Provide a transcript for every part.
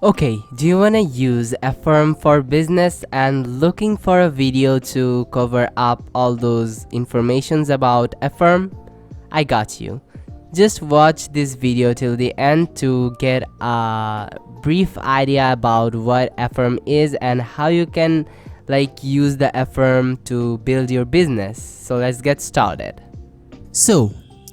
Okay, do you wanna use Affirm for business and looking for a video to cover up all those informations about Affirm? I got you. Just watch this video till the end to get a brief idea about what Affirm is and how you can use the Affirm to build your business. So let's get started. So,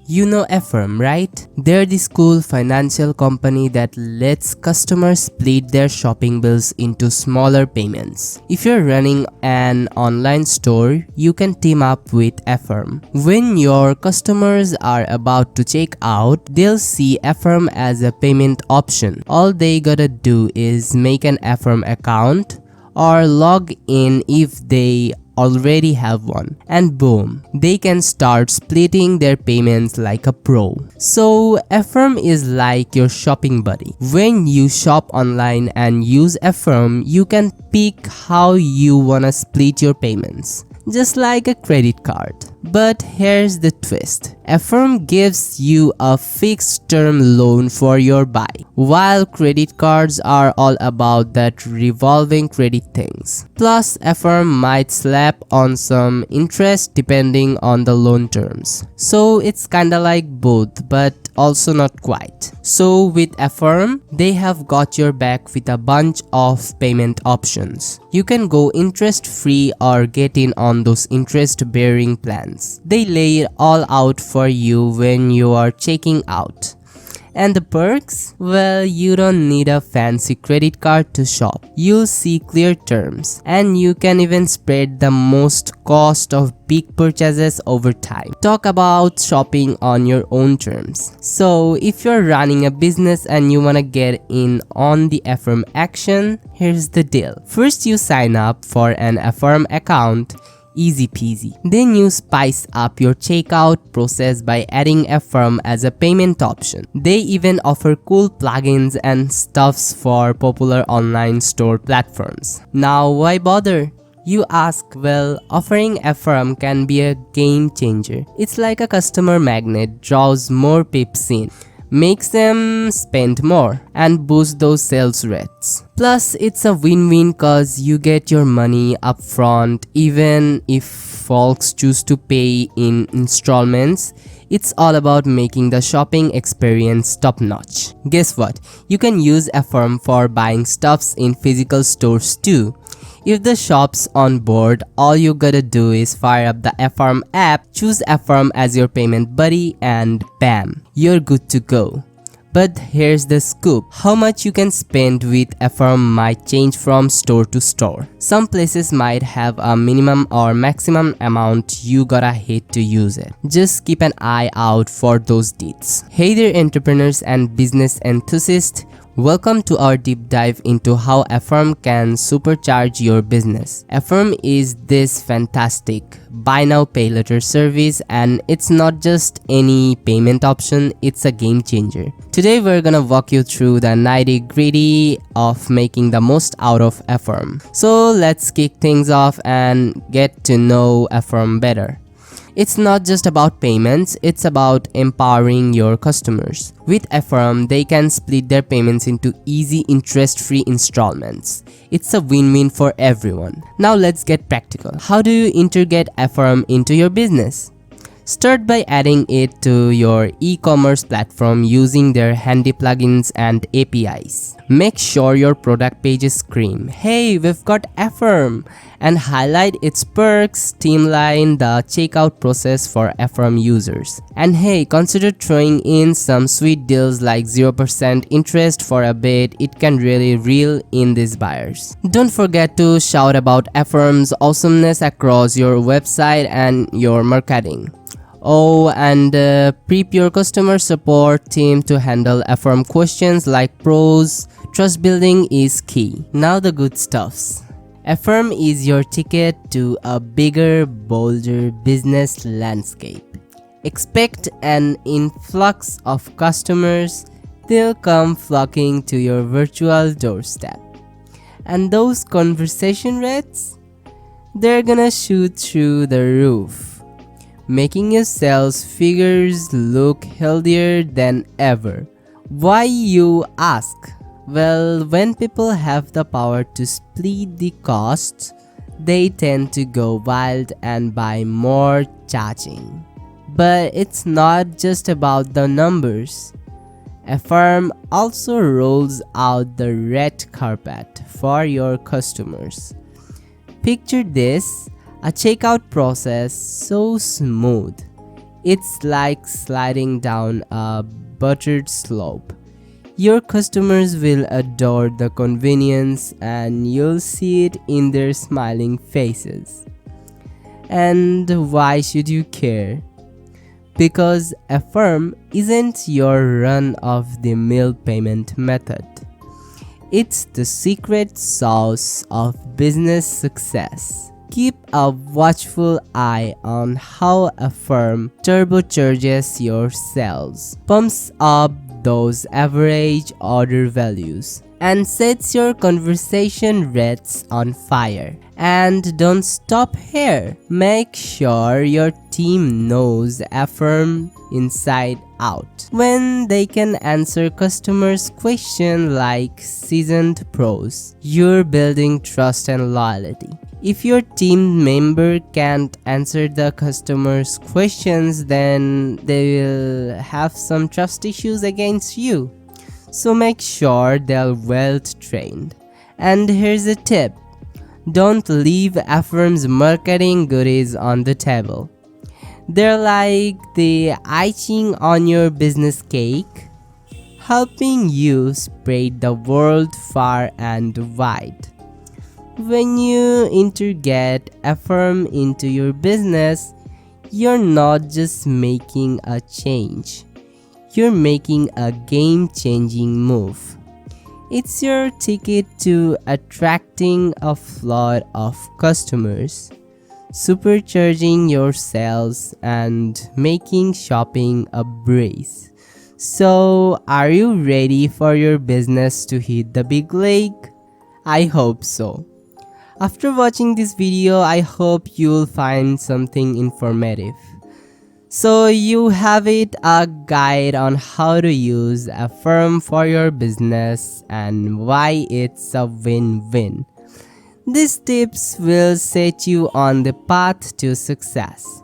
you know Affirm, right? They're this cool financial company that lets customers split their shopping bills into smaller payments. If you're running an online store, you can team up with Affirm. When your customers are about to check out, they'll see Affirm as a payment option. All they gotta do is make an Affirm account or log in if they already have one, and boom, they can start splitting their payments like a pro. So Affirm is like your shopping buddy. When you shop online and use Affirm, you can pick how you wanna split your payments, just like a credit card. But here's the twist. Affirm gives you a fixed term loan for your buy, while credit cards are all about that revolving credit things. Plus, Affirm might slap on some interest depending on the loan terms. So it's kinda like both, but also not quite. So with Affirm, they have got your back with a bunch of payment options. You can go interest free or get in on those interest bearing plans. They lay it all out for you when you are checking out. And the perks? Well, you don't need a fancy credit card to shop. You'll see clear terms, and you can even spread the most cost of big purchases over time. Talk about shopping on your own terms. So, if you're running a business and you wanna get in on the Affirm action, here's the deal. First, you sign up for an Affirm account. Easy peasy. Then you spice up your checkout process by adding Affirm as a payment option. They even offer cool plugins and stuffs for popular online store platforms. Now why bother? You ask. Well, offering Affirm can be a game changer. It's like a customer magnet, draws more peeps in, makes them spend more, and boost those sales rates. Plus, it's a win-win cause you get your money upfront even if folks choose to pay in installments. It's all about making the shopping experience top-notch. Guess what? You can use Affirm for buying stuffs in physical stores too. If the shop's on board, all you gotta do is fire up the Affirm app, choose Affirm as your payment buddy, and bam, you're good to go. But here's the scoop. How much you can spend with Affirm might change from store to store. Some places might have a minimum or maximum amount you gotta hit to use it. Just keep an eye out for those deets. Hey there entrepreneurs and business enthusiasts. Welcome to our deep dive into how Affirm can supercharge your business. Affirm is this fantastic buy now pay later service, and it's not just any payment option, it's a game changer. Today we're gonna walk you through the nitty-gritty of making the most out of Affirm. So let's kick things off and get to know Affirm better. It's not just about payments, it's about empowering your customers. With Affirm, they can split their payments into easy interest-free installments. It's a win-win for everyone. Now let's get practical. How do you integrate Affirm into your business? Start by adding it to your e-commerce platform using their handy plugins and APIs. Make sure your product pages scream, "Hey, we've got Affirm!" and highlight its perks, streamline the checkout process for Affirm users. And hey, consider throwing in some sweet deals like 0% interest for a bit. It can really reel in these buyers. Don't forget to shout about Affirm's awesomeness across your website and your marketing. Oh, and prep your customer support team to handle Affirm questions like pros. Trust building is key. Now the good stuffs. Affirm is your ticket to a bigger, bolder business landscape. Expect an influx of customers. They'll come flocking to your virtual doorstep. And those conversation rates? They're gonna shoot through the roof, making your sales figures look healthier than ever. Why, you ask? Well, when people have the power to split the costs, they tend to go wild and buy more, charging. But it's not just about the numbers. Affirm also rolls out the red carpet for your customers. Picture this, a checkout process so smooth. It's like sliding down a buttered slope. Your customers will adore the convenience and you'll see it in their smiling faces. And why should you care? Because Affirm isn't your run-of-the-mill payment method. It's the secret sauce of business success. Keep a watchful eye on how Affirm turbocharges your sales, pumps up those average order values, and sets your conversation rates on fire. And don't stop here. Make sure your team knows Affirm inside out. When they can answer customers' questions like seasoned pros, you're building trust and loyalty. If your team member can't answer the customer's questions, then they will have some trust issues against you. So make sure they're well trained. And here's a tip. Don't leave Affirm's marketing goodies on the table. They're like the icing on your business cake, helping you spread the word far and wide. When you integrate Affirm into your business, you're not just making a change, you're making a game-changing move. It's your ticket to attracting a flood of customers, supercharging your sales, and making shopping a breeze. So, are you ready for your business to hit the big league? I hope so. After watching this video, I hope you'll find something informative. So you have it, a guide on how to use Affirm for your business and why it's a win-win. These tips will set you on the path to success.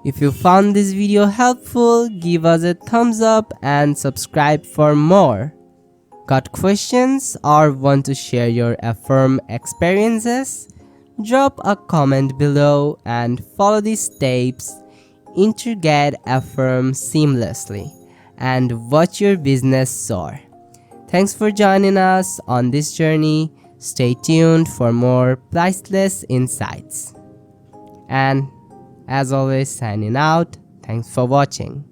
If you found this video helpful, give us a thumbs up and subscribe for more. Got questions or want to share your Affirm experiences? Drop a comment below and follow these steps. Integrate Affirm seamlessly and watch your business soar. Thanks for joining us on this journey. Stay tuned for more priceless insights. And as always, signing out. Thanks for watching.